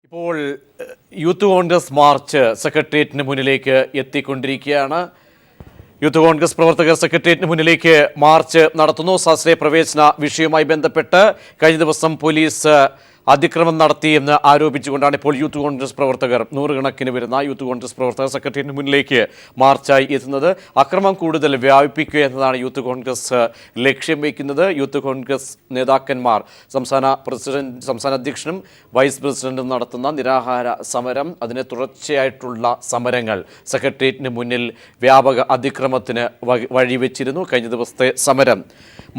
ഇപ്പോൾ youth Congress March സെക്രട്ടേറിയറ്റിന് മുന്നിലേക്ക് എത്തിക്കൊണ്ടിരിക്കുകയാണ്. യൂത്ത് കോൺഗ്രസ് പ്രവർത്തകർ സെക്രട്ടേറിയറ്റിന് മുന്നിലേക്ക് മാർച്ച് നടത്തുന്നു. സ്വാശ്രയ പ്രവേശന വിഷയവുമായി ബന്ധപ്പെട്ട് കഴിഞ്ഞ ദിവസം പോലീസ് അതിക്രമം നടത്തിയെന്ന് ആരോപിച്ചുകൊണ്ടാണ് ഇപ്പോൾ യൂത്ത് കോൺഗ്രസ് പ്രവർത്തകർ, നൂറുകണക്കിന് വരുന്ന യൂത്ത് കോൺഗ്രസ് പ്രവർത്തകർ സെക്രട്ടേറിയറ്റിന് മുന്നിലേക്ക് മാർച്ചായി എത്തുന്നത്. അക്രമം കൂടുതൽ വ്യാപിപ്പിക്കുക എന്നതാണ് യൂത്ത് കോൺഗ്രസ് ലക്ഷ്യം വയ്ക്കുന്നത്. യൂത്ത് കോൺഗ്രസ് നേതാക്കന്മാർ സംസ്ഥാന അധ്യക്ഷനും വൈസ് പ്രസിഡന്റും നടത്തുന്ന നിരാഹാര സമരം, അതിനെ തുടർച്ചയായിട്ടുള്ള സമരങ്ങൾ സെക്രട്ടേറിയറ്റിന് മുന്നിൽ വ്യാപക അതിക്രമത്തിന് വഴിവെച്ചിരുന്നു. കഴിഞ്ഞ ദിവസത്തെ സമരം,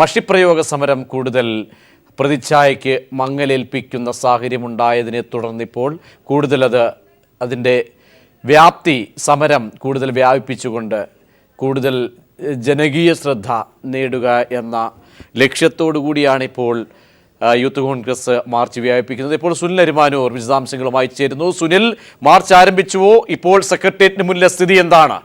മഷിപ്രയോഗ സമരം കൂടുതൽ പ്രതിച്ഛായയ്ക്ക് മങ്ങലേൽപ്പിക്കുന്ന സാഹചര്യമുണ്ടായതിനെ തുടർന്നിപ്പോൾ കൂടുതൽ അതിൻ്റെ വ്യാപ്തി, സമരം കൂടുതൽ വ്യാപിപ്പിച്ചുകൊണ്ട് കൂടുതൽ ജനകീയ ശ്രദ്ധ നേടുക എന്ന ലക്ഷ്യത്തോടു കൂടിയാണ് ഇപ്പോൾ യൂത്ത് കോൺഗ്രസ് മാർച്ച് വ്യാപിപ്പിക്കുന്നത്. ഇപ്പോൾ സുനിൽ അരിമാനൂർ വിശദാംശങ്ങളുമായി ചേരുന്നു. സുനിൽ, മാർച്ച് ആരംഭിച്ചുവോ? ഇപ്പോൾ സെക്രട്ടേറിയറ്റിന് മുന്നിലെ സ്ഥിതി എന്താണ്?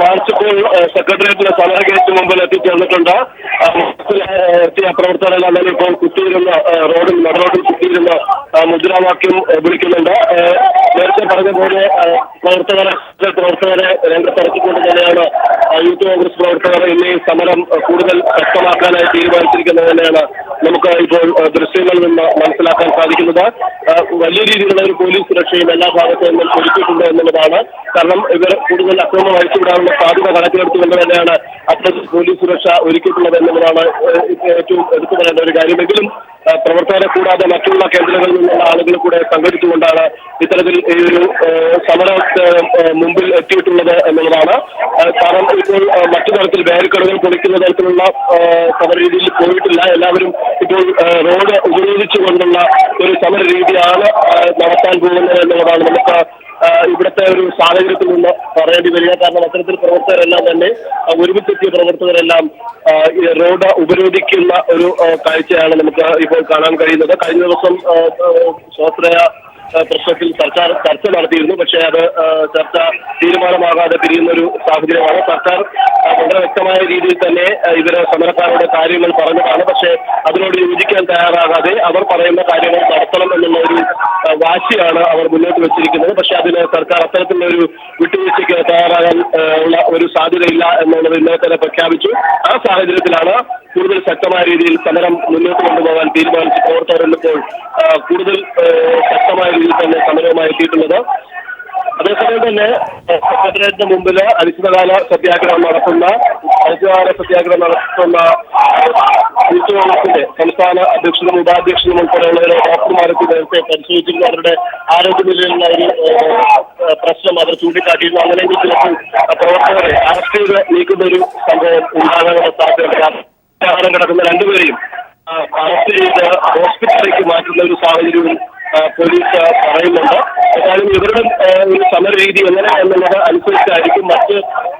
മാർച്ച് ഇപ്പോൾ സെക്രട്ടേറിയറ്റിലെ സമര ഗേറ്റ് മുമ്പിൽ എത്തിച്ചേർന്നിട്ടുണ്ട്. എത്തിയ പ്രവർത്തകരെല്ലാം തന്നെ ഇപ്പോൾ കുത്തിയിരുന്ന നടുറോഡിൽ കുത്തിയിരുന്ന മുദ്രാവാക്യം വിളിക്കുന്നുണ്ട്. നേരത്തെ പറഞ്ഞ പോലെ പ്രവർത്തകരെ രംഗത്തിറക്കിക്കൊണ്ട് തന്നെയാണ് യൂത്ത് കോൺഗ്രസ് പ്രവർത്തകർ ഇന്ന് ഈ സമരം കൂടുതൽ ശക്തമാക്കാനായി തീരുമാനിച്ചിരിക്കുന്നത് തന്നെയാണ് നമുക്ക് ഇപ്പോൾ ദൃശ്യങ്ങളിൽ നിന്ന് മനസ്സിലാക്കാൻ സാധിക്കുന്നത്. വലിയ രീതിയിലുള്ള ഒരു പോലീസ് സുരക്ഷയും എല്ലാ ഭാഗത്തു നിന്നും ഒരുക്കിയിട്ടുണ്ട് എന്നുള്ളതാണ്. കാരണം ഇവർ കൂടുതൽ അക്രമം അഴിച്ചുവിടാനുള്ള സാധ്യത കണക്കിലെടുത്തുകൊണ്ട് തന്നെയാണ് അത്തരത്തിൽ പോലീസ് സുരക്ഷ ഒരുക്കിയിട്ടുള്ളത് എന്നുള്ളതാണ് ഏറ്റവും എടുത്തു പറയേണ്ട ഒരു കാര്യമെങ്കിലും പ്രവർത്തകരെ കൂടാതെ മറ്റുള്ള കേന്ദ്രങ്ങളിൽ നിന്നുള്ള ആളുകൾ കൂടെ സംഘടിച്ചുകൊണ്ടാണ് ഇത്തരത്തിൽ ഈ ഒരു സമര മുമ്പിൽ എത്തിയിട്ടുള്ളത് എന്നുള്ളതാണ്. കാരണം ഇപ്പോൾ മറ്റു തരത്തിൽ ബാരിക്കേഡുകൾ പൊളിക്കുന്ന തരത്തിലുള്ള സമര രീതിയിൽ പോയിട്ടില്ല. എല്ലാവരും ഇപ്പോൾ റോഡ് ഉപരോധിച്ചുകൊണ്ടുള്ള ഒരു സമര രീതിയാണ് നടത്താൻ പോകുന്നത് എന്നുള്ളതാണ് നമുക്ക് ഇവിടുത്തെ ഒരു സാഹചര്യത്തിൽ നിന്ന് പറയേണ്ടി വരിക. കാരണം അത്തരത്തിൽ പ്രവർത്തകരെല്ലാം തന്നെ ഒരുമിച്ചെത്തിയ പ്രവർത്തകരെല്ലാം റോഡ് ഉപരോധിക്കുന്ന ഒരു കാഴ്ചയാണ് നമുക്ക് ഇപ്പോൾ കാണാൻ കഴിയുന്നത്. കഴിഞ്ഞ ദിവസം സ്വാശ്രയ പ്രശ്നത്തിൽ സർക്കാർ ചർച്ച നടത്തിയിരുന്നു. പക്ഷേ അത് ചർച്ച തീരുമാനമാകാതെ പിരിയുന്ന ഒരു സാഹചര്യമാണ്. സർക്കാർ വളരെ വ്യക്തമായ രീതിയിൽ തന്നെ ഇവര് സമരക്കാരുടെ കാര്യങ്ങൾ പറഞ്ഞതാണ്. പക്ഷേ അതിനോട് യോജിക്കാൻ തയ്യാറാകാതെ അവർ പറയുന്ന കാര്യങ്ങൾ നടത്തണം എന്നുള്ള ഒരു വാശിയാണ് അവർ മുന്നോട്ട് വെച്ചിരിക്കുന്നത്. പക്ഷേ അതിന് സർക്കാർ അത്തരത്തിലുള്ള ഒരു വിട്ടുവീഴ്ചയ്ക്ക് തയ്യാറാകാൻ ഉള്ള ഒരു സാധ്യതയില്ല എന്നുള്ളത് ഇന്നലെ തന്നെ പ്രഖ്യാപിച്ചു. ആ സാഹചര്യത്തിലാണ് കൂടുതൽ ശക്തമായ രീതിയിൽ സമരം മുന്നോട്ട് കൊണ്ടുപോകാൻ തീരുമാനിച്ച് പ്രവർത്തകർ ഇന്നിപ്പോൾ കൂടുതൽ ശക്തമായ രീതിയിൽ തന്നെ സമരവുമായി എത്തിയിട്ടുള്ളത്. അതേസമയം തന്നെ സെക്രട്ടേറിയറ്റിന് മുമ്പിൽ അനിശ്ചിതകാല സത്യാഗ്രഹം നടത്തുന്ന യൂത്ത് കോൺഗ്രസിന്റെ സംസ്ഥാന അധ്യക്ഷനും ഉപാധ്യക്ഷനും ഉൾപ്പെടെയുള്ളവരെ ഡോക്ടർമാർക്ക് നേരത്തെ പരിശോധിച്ചിരുന്നു. അവരുടെ ആരോഗ്യനിലയിലുള്ള ഒരു പ്രശ്നം അവർ ചൂണ്ടിക്കാട്ടിയിരുന്നു. അങ്ങനെയെങ്കിൽ ചിലപ്പോൾ പ്രവർത്തകരെ അറസ്റ്റ് ചെയ്ത് നീക്കുന്ന ഒരു സംഭവം ഉണ്ടാകാനുള്ള സാധ്യത കിടക്കുന്ന രണ്ടുപേരെയും അറസ്റ്റ് ചെയ്ത് ഹോസ്പിറ്റലിലേക്ക് മാറ്റുന്ന ഒരു സാഹചര്യവും പോലീസ് പറയുന്നുണ്ട്. ഏതായാലും ഇവരുടെ ഒരു സമരരീതി എങ്ങനെ എന്നുള്ളത് അനുസരിച്ചായിരിക്കും മറ്റ്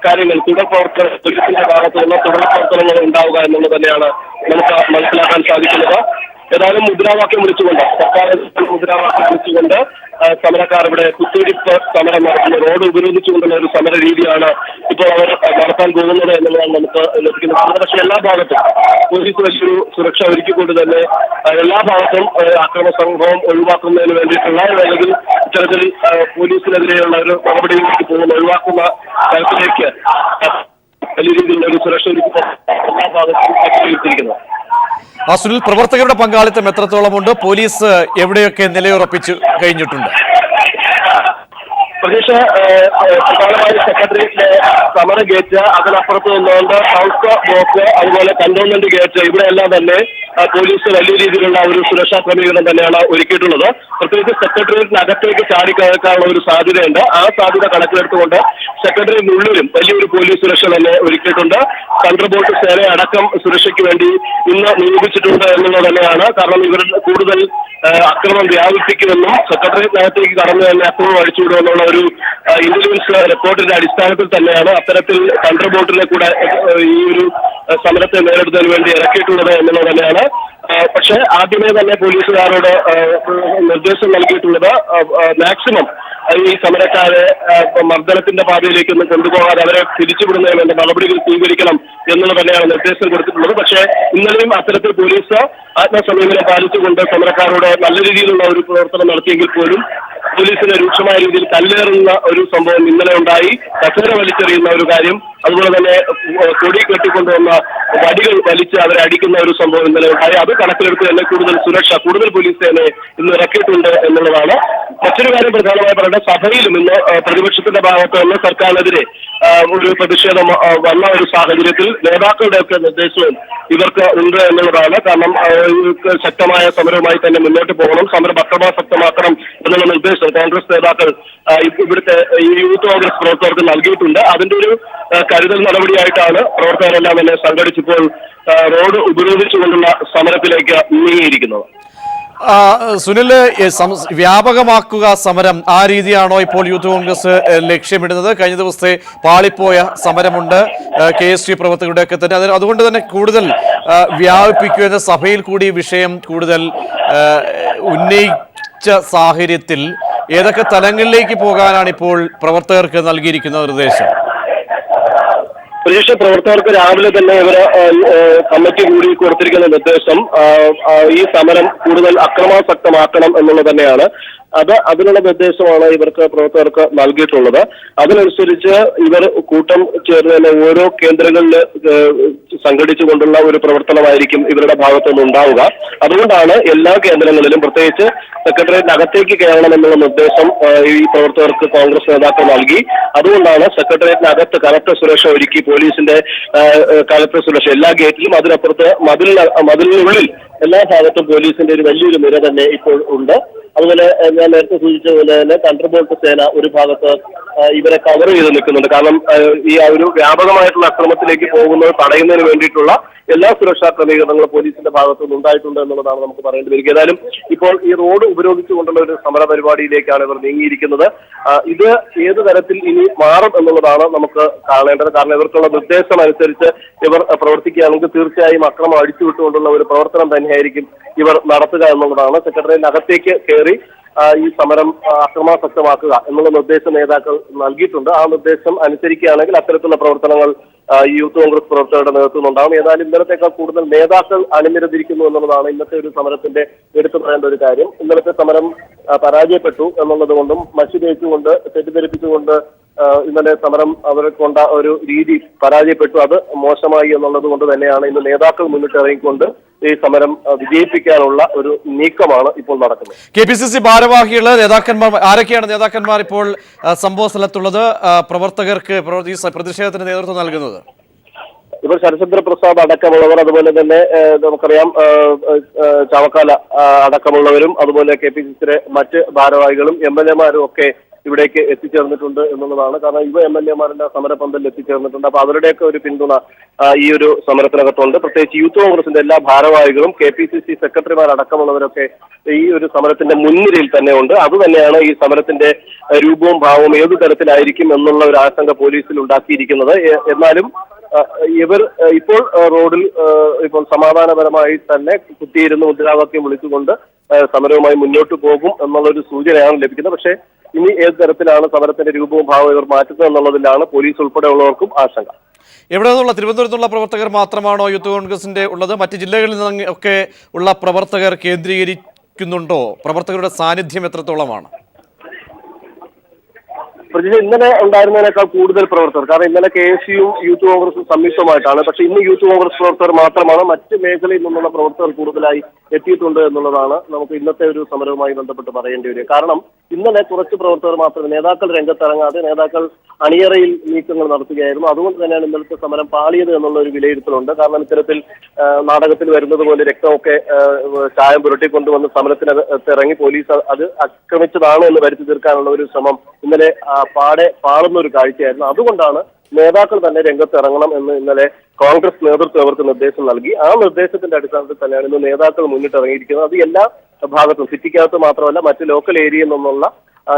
കാര്യങ്ങൾ തുടർ പ്രവർത്തനം പോലീസിന്റെ ഭാഗത്തു നിന്ന് തുടർ പ്രവർത്തനങ്ങൾ ഉണ്ടാവുക എന്നുള്ളത് തന്നെയാണ് നമുക്ക് മനസ്സിലാക്കാൻ സാധിക്കുന്നത്. ഏതായാലും മുദ്രാവാക്യം വിളിച്ചുകൊണ്ട് സമരക്കാർ ഇവിടെ കുത്തിവെപ്പ് സമരം നടത്തുന്ന റോഡ് ഉപരോധിച്ചുകൊണ്ടുള്ള ഒരു സമര രീതിയാണ് ഇപ്പോൾ അവർ നടത്താൻ പോകുന്നത് എന്നുള്ളതാണ് നമുക്ക് ലഭിക്കുന്നത്. പക്ഷേ എല്ലാ ഭാഗത്തും പോലീസ് വലിയൊരു സുരക്ഷ ഒരുക്കിക്കൊണ്ട് തന്നെ എല്ലാ ഭാഗത്തും അക്രമ സംഭവം ഒഴിവാക്കുന്നതിന് വേണ്ടിയിട്ടുള്ള അല്ലെങ്കിൽ ഇത്തരത്തിൽ പോലീസിനെതിരെയുള്ള ഒരു നടപടിയിലേക്ക് പോകുന്ന ഒഴിവാക്കുന്ന തരത്തിലേക്ക് വലിയ രീതിയിലുള്ള ഒരു സുരക്ഷ ഒരുക്കി എല്ലാ ഭാഗത്തും എത്തിയിരിക്കുന്നത്. സുനിൽ, പ്രവർത്തകരുടെ പങ്കാളിത്തം എത്രത്തോളമുണ്ട്? പോലീസ് എവിടെയൊക്കെ നിലയുറപ്പിച്ചു കഴിഞ്ഞിട്ടുണ്ട്? പ്രതീക്ഷ പ്രധാനമായി സെക്രട്ടേറിയറ്റിലെ സമര ഗേറ്റ്, അതിനപ്പുറത്ത് നിന്നുകൊണ്ട് സൗത്ത് ബ്ലോക്ക്, അതുപോലെ കന്റോൺമെന്റ് ഗേറ്റ്, ഇവിടെയെല്ലാം തന്നെ പോലീസ് വലിയ രീതിയിലുള്ള ഒരു സുരക്ഷാ ക്രമീകരണം തന്നെയാണ് ഒരുക്കിയിട്ടുള്ളത്. പ്രത്യേകിച്ച് സെക്രട്ടേറിയറ്റിനകത്തേക്ക് ചാടിക്കയറാനുള്ള ഒരു സാധ്യതയുണ്ട്. ആ സാധ്യത കണക്കിലെടുത്തുകൊണ്ട് സെക്രട്ടേറിയറ്റിനുള്ളിലും വലിയൊരു പോലീസ് സുരക്ഷ തന്നെ ഒരുക്കിയിട്ടുണ്ട്. തണ്ടർബോൾട്ട് സേന അടക്കം സുരക്ഷയ്ക്ക് വേണ്ടി ഇന്ന് നിയോഗിച്ചിട്ടുണ്ട് എന്നുള്ളത് തന്നെയാണ്. കാരണം ഇവർ കൂടുതൽ അക്രമം വ്യാപിപ്പിക്കുമെന്നും സെക്രട്ടേറിയറ്റിനകത്തേക്ക് കടന്നു തന്നെ അക്രമം അടിച്ചുവിടുമെന്നുള്ള ഒരു ഇന്റലിജൻസ് റിപ്പോർട്ടിന്റെ അടിസ്ഥാനത്തിൽ തന്നെയാണ് അത്തരത്തിൽ തണ്ടർബോൾട്ടിനെ കൂടെ ഈ ഒരു സമരത്തെ നേരിടുന്നതിന് വേണ്ടി ഇറക്കിയിട്ടുള്ളത് എന്നുള്ളത് തന്നെയാണ്. പക്ഷേ ആദ്യമേ തന്നെ പോലീസുകാരോട് നിർദ്ദേശം നൽകിയിട്ടുള്ളത് മാക്സിമം ഈ സമരക്കാരെ മർദ്ദനത്തിന്റെ പാതയിലേക്കൊന്നും കൊണ്ടുപോകാതെ അവരെ തിരിച്ചുവിടുന്നതിന് വേണ്ട നടപടികൾ സ്വീകരിക്കണം എന്നുള്ളത് തന്നെയാണ് നിർദ്ദേശം കൊടുത്തിട്ടുള്ളത്. പക്ഷേ ഇന്നലെയും അത്തരത്തിൽ പോലീസ് ആത്മസംയമനം പാലിച്ചുകൊണ്ട് സമരക്കാരോട് നല്ല രീതിയിലുള്ള ഒരു പ്രവർത്തനം നടത്തിയെങ്കിൽ പോലും പോലീസിനെ രൂക്ഷമായ രീതിയിൽ കല്ലേറുന്ന ഒരു സംഭവം ഇന്നലെ ഉണ്ടായി. കസേര വലിച്ചെറിയുന്ന ഒരു കാര്യം, അതുപോലെ തന്നെ കൊടി കെട്ടിക്കൊണ്ടുവന്ന വടികൾ വലിച്ച് അവരെ അടിക്കുന്ന ഒരു സംഭവം ഇന്നലെ ഉണ്ടായി. അത് കണക്കിലെടുത്ത് തന്നെ കൂടുതൽ സുരക്ഷ, കൂടുതൽ പോലീസ് സേനയെ ഇന്ന് ഇറക്കിയിട്ടുണ്ട് എന്നുള്ളതാണ്. മറ്റൊരു കാര്യം പ്രധാനമായി പറയേണ്ടത്, സഭയിലും ഇന്ന് പ്രതിപക്ഷത്തിന്റെ ഭാഗത്ത് നിന്ന് സർക്കാരിനെതിരെ ഒരു പ്രതിഷേധം വന്ന ഒരു സാഹചര്യത്തിൽ നേതാക്കളുടെയൊക്കെ നിർദ്ദേശവും ഇവർക്ക് ഉണ്ട് എന്നുള്ളതാണ്. കാരണം ശക്തമായ സമരവുമായി തന്നെ മുന്നോട്ട് പോകണം, സമരം അക്രമാസക്തമാക്കണം എന്നുള്ള നിർദ്ദേശം കോൺഗ്രസ് നേതാക്കൾ ഇവിടുത്തെ ഈ യൂത്ത് കോൺഗ്രസ് പ്രവർത്തകർക്ക് നൽകിയിട്ടുണ്ട്. അതിന്റെ ഒരു കരുതൽ നടപടിയായിട്ടാണ് പ്രവർത്തകരെല്ലാം തന്നെ സംഘടിച്ചിപ്പോൾ റോഡ് ഉപരോധിച്ചുകൊണ്ടുള്ള സമരത്തിലേക്ക് നീങ്ങിയിരിക്കുന്നത്. സുനിൽ, വ്യാപകമാക്കുക സമരം, ആ രീതിയാണോ ഇപ്പോൾ യൂത്ത് കോൺഗ്രസ് ലക്ഷ്യമിടുന്നത്? കഴിഞ്ഞ ദിവസത്തെ പാളിപ്പോയ സമരമുണ്ട് KST പ്രവർത്തകരുടെയൊക്കെ തന്നെ, അതുകൊണ്ട് തന്നെ കൂടുതൽ വ്യാപിപ്പിക്കുക, സഭയിൽ കൂടി വിഷയം കൂടുതൽ ഉന്നയിച്ച സാഹചര്യത്തിൽ ഏതൊക്കെ തലങ്ങളിലേക്ക് പോകാനാണ് ഇപ്പോൾ പ്രവർത്തകർക്ക് നൽകിയിരിക്കുന്ന നിർദ്ദേശം? പ്രതീക്ഷ പ്രവർത്തകർക്ക് രാവിലെ തന്നെ ഇവര് കമ്മിറ്റി കൂടി കൊടുത്തിരിക്കുന്ന നിർദ്ദേശം ഈ സമരം കൂടുതൽ അക്രമാസക്തമാക്കണം എന്നുള്ളത് തന്നെയാണ്. അതിനുള്ള നിർദ്ദേശമാണ് ഇവർക്ക് പ്രവർത്തകർക്ക് നൽകിയിട്ടുള്ളത്. അതിനനുസരിച്ച് ഇവർ കൂട്ടം ചേർന്ന് തന്നെ ഓരോ കേന്ദ്രങ്ങളിൽ സംഘടിച്ചുകൊണ്ടുള്ള ഒരു പ്രവർത്തനമായിരിക്കും ഇവരുടെ ഭാഗത്തുനിന്ന് ഉണ്ടാവുക. അതുകൊണ്ടാണ് എല്ലാ കേന്ദ്രങ്ങളിലും, പ്രത്യേകിച്ച് സെക്രട്ടേറിയറ്റിനകത്തേക്ക് കയറണം എന്നുള്ള നിർദ്ദേശം ഈ പ്രവർത്തകർക്ക് കോൺഗ്രസ് നേതാക്കൾ നൽകി. അതുകൊണ്ടാണ് സെക്രട്ടേറിയറ്റിനകത്ത് കനത്ത സുരക്ഷ ഒരുക്കി, പോലീസിന്റെ കനത്ത സുരക്ഷ എല്ലാ ഗേറ്റിലും, അതിനപ്പുറത്ത് മതിലിനുള്ളിൽ എല്ലാ ഭാഗത്തും പോലീസിന്റെ ഒരു വലിയൊരു നിര തന്നെ ഇപ്പോൾ ഉണ്ട്. അതുപോലെ ഞാൻ നേരത്തെ സൂചിച്ചതുപോലെ തന്നെ തണ്ടർബോൾട്ട് സേന ഒരു ഭാഗത്ത് ഇവരെ കവർ ചെയ്ത് നിൽക്കുന്നുണ്ട്. കാരണം ഈ ഒരു വ്യാപകമായിട്ടുള്ള അക്രമത്തിലേക്ക് പോകുന്നത് തടയുന്നതിന് വേണ്ടിയിട്ടുള്ള എല്ലാ സുരക്ഷാ ക്രമീകരണങ്ങളും പോലീസിന്റെ ഭാഗത്തുനിന്ന് ഉണ്ടായിട്ടുണ്ട് എന്നുള്ളതാണ് നമുക്ക് പറയേണ്ടി വരിക. ഏതായാലും ഇപ്പോൾ ഈ റോഡ് ഉപരോധിച്ചുകൊണ്ടുള്ള ഒരു സമര പരിപാടിയിലേക്കാണ് ഇവർ നീങ്ങിയിരിക്കുന്നത്. ഇത് ഏത് തരത്തിൽ ഇനി മാറും എന്നുള്ളതാണ് നമുക്ക് കാണേണ്ടത്. കാരണം ഇവർക്കുള്ള നിർദ്ദേശം അനുസരിച്ച് ഇവർ പ്രവർത്തിക്കുകയാണെങ്കിൽ തീർച്ചയായും അക്രമം അടിച്ചുവിട്ടുകൊണ്ടുള്ള ഒരു പ്രവർത്തനം തന്നെയായിരിക്കും ഇവർ നടത്തുക എന്നുള്ളതാണ്. സെക്രട്ടറിയേറ്റിനകത്തേക്ക് കയറി ഈ സമരം അക്രമാസക്തമാക്കുക എന്നുള്ള നിർദ്ദേശം നേതാക്കൾ നൽകിയിട്ടുണ്ട്. ആ നിർദ്ദേശം അനുസരിക്കുകയാണെങ്കിൽ അത്തരത്തിലുള്ള പ്രവർത്തനങ്ങൾ യൂത്ത് കോൺഗ്രസ് പ്രവർത്തകരുടെ നേതൃത്വം ഉണ്ടാകും. ഏതായാലും ഇന്നലത്തേക്കാൾ കൂടുതൽ നേതാക്കൾ അണിനിരന്നിരിക്കുന്നു എന്നുള്ളതാണ് ഇന്നത്തെ ഒരു സമരത്തിന്റെ എടുത്തു പറയേണ്ട ഒരു കാര്യം. ഇന്നലത്തെ സമരം പരാജയപ്പെട്ടു എന്നുള്ളത് കൊണ്ടും മഷി തേച്ചുകൊണ്ട് തെറ്റിദ്ധരിപ്പിച്ചുകൊണ്ട് ഇന്നലെ സമരം അവരെ കൊണ്ട ഒരു രീതി പരാജയപ്പെട്ടു, അത് മോശമായി എന്നുള്ളത് കൊണ്ട് തന്നെയാണ് ഇന്ന് നേതാക്കൾ മുന്നിട്ടിറങ്ങിക്കൊണ്ട് ഈ സമരം വിജയിപ്പിക്കാനുള്ള ഒരു നീക്കമാണ് ഇപ്പോൾ നടക്കുന്നത്. KPCC ഭാരവാഹികള്, നേതാക്കന്മാർ, ആരൊക്കെയാണ് നേതാക്കന്മാർ ഇപ്പോൾ സംഭവ സ്ഥലത്തുള്ളത്? പ്രവർത്തകർക്ക് ഈ പ്രതിഷേധത്തിന് നേതൃത്വം നൽകുന്നത് ഇവർ ശരചന്ദ്ര പ്രസാദ് അടക്കമുള്ളവർ, അതുപോലെ തന്നെ നമുക്കറിയാം ചാവക്കാല അടക്കമുള്ളവരും, അതുപോലെ KPCCയുടെ മറ്റ് ഭാരവാഹികളും MLA-മാരും ഒക്കെ ഇവിടേക്ക് എത്തിച്ചേർന്നിട്ടുണ്ട് എന്നുള്ളതാണ്. കാരണം യുവ MLA-മാരുടെ സമരപന്തലിൽ എത്തിച്ചേർന്നിട്ടുണ്ട്. അപ്പൊ അവരുടെയൊക്കെ ഒരു പിന്തുണ ഈ ഒരു സമരത്തിനകത്തുണ്ട്. പ്രത്യേകിച്ച് യൂത്ത് കോൺഗ്രസിന്റെ എല്ലാ ഭാരവാഹികളും KPCC സെക്രട്ടറിമാരടക്കമുള്ളവരൊക്കെ ഈ ഒരു സമരത്തിന്റെ മുൻനിരയിൽ തന്നെ ഉണ്ട്. അതുതന്നെയാണ് ഈ സമരത്തിന്റെ രൂപവും ഭാവവും ഏതു തരത്തിലായിരിക്കും എന്നുള്ള ഒരു ആശങ്ക പോലീസിൽ ഉണ്ടാക്കിയിരിക്കുന്നത്. എന്നാലും ഇവർ ഇപ്പോൾ റോഡിൽ ഇപ്പോൾ സമാധാനപരമായി തന്നെ കുത്തിയിരുന്ന് മുദ്രാവാക്യം വിളിച്ചുകൊണ്ട് സമരവുമായി മുന്നോട്ട് പോകും എന്നുള്ളൊരു സൂചനയാണ് ലഭിക്കുന്നത്. പക്ഷേ ഇനി ഏത് തരത്തിലാണ് സമരത്തിന്റെ രൂപവും ഭാവവും ഇവർ മാറ്റുന്നത് എന്നുള്ളതിലാണ് പോലീസ് ഉൾപ്പെടെയുള്ളവർക്കും ആശങ്ക. എവിടെ നിന്നുള്ള, തിരുവനന്തപുരത്തുള്ള പ്രവർത്തകർ മാത്രമാണോ യൂത്ത് കോൺഗ്രസിന്റെ ഉള്ളത്? മറ്റ് ജില്ലകളിൽ നിന്ന് ഒക്കെ ഉള്ള പ്രവർത്തകർ കേന്ദ്രീകരിക്കുന്നുണ്ടോ? പ്രവർത്തകരുടെ സാന്നിധ്യം എത്രത്തോളമാണ്? പ്രത്യേകിച്ച് ഇന്നലെ ഉണ്ടായിരുന്നതിനേക്കാൾ കൂടുതൽ പ്രവർത്തകർ, കാരണം ഇന്നലെ KSU യൂത്ത് കോൺഗ്രസും സംയുക്തമായിട്ടാണ്. പക്ഷേ ഇന്ന് യൂത്ത് കോൺഗ്രസ് പ്രവർത്തകർ മാത്രമാണ്. മറ്റ് മേഖലയിൽ നിന്നുള്ള പ്രവർത്തകർ കൂടുതലായി എത്തിയിട്ടുണ്ട് എന്നുള്ളതാണ് നമുക്ക് ഇന്നത്തെ ഒരു സമരവുമായി ബന്ധപ്പെട്ട് പറയേണ്ടി വരിക. കാരണം ഇന്നലെ കുറച്ച് പ്രവർത്തകർ മാത്രമേ, നേതാക്കൾ രംഗത്തിറങ്ങാതെ നേതാക്കൾ അണിയറയിൽ നീക്കങ്ങൾ നടത്തുകയായിരുന്നു. അതുകൊണ്ട് തന്നെയാണ് ഇന്നലത്തെ സമരം പാളിയത് എന്നുള്ള ഒരു വിലയിരുത്തലുണ്ട്. കാരണം ഇത്തരത്തിൽ നാടകത്തിൽ വരുന്നത് പോലെ രക്തമൊക്കെ ചായം പുരട്ടിക്കൊണ്ടുവന്ന് സമരത്തിനകത്തിറങ്ങി പോലീസ് അത് ആക്രമിച്ചതാണ് എന്ന് വരുത്തി തീർക്കാനുള്ള ഒരു ശ്രമം ഇന്നലെ പാളുന്ന ഒരു കാഴ്ചയായിരുന്നു. അതുകൊണ്ടാണ് നേതാക്കൾ തന്നെ രംഗത്തിറങ്ങണം എന്ന് ഇന്നലെ കോൺഗ്രസ് നേതൃത്വം അവർക്ക് നിർദ്ദേശം നൽകി. ആ നിർദ്ദേശത്തിന്റെ അടിസ്ഥാനത്തിൽ തന്നെയാണ് ഇന്ന് നേതാക്കൾ മുന്നിട്ടിറങ്ങിയിരിക്കുന്നത്. അത് എല്ലാ ഭാഗത്തും, സിറ്റിക്കകത്ത് മാത്രമല്ല മറ്റ് ലോക്കൽ ഏരിയയിൽ നിന്നുള്ള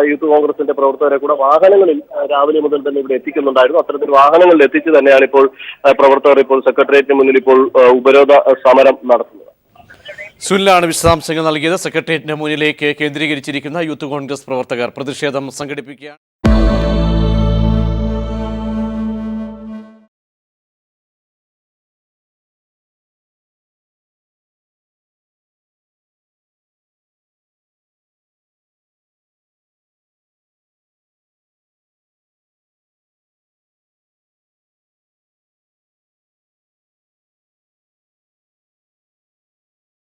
യൂത്ത് കോൺഗ്രസിന്റെ പ്രവർത്തകരെ കൂടെ വാഹനങ്ങളിൽ രാവിലെ മുതൽ തന്നെ ഇവിടെ എത്തിക്കുന്നുണ്ടായിരുന്നു. അത്തരത്തിൽ വാഹനങ്ങളിൽ എത്തിച്ച് തന്നെയാണ് ഇപ്പോൾ പ്രവർത്തകർ ഇപ്പോൾ സെക്രട്ടേറിയറ്റിന് മുന്നിൽ ഇപ്പോൾ ഉപരോധ സമരം നടത്തുന്നത്. സുനിലാണ് വിശദാംശങ്ങൾ നൽകിയത്. സെക്രട്ടേറിയറ്റിന് മുന്നിലേക്ക് കേന്ദ്രീകരിച്ചിരിക്കുന്ന യൂത്ത് കോൺഗ്രസ് പ്രവർത്തകർ പ്രതിഷേധം സംഘടിപ്പിക്കുകയാണ്.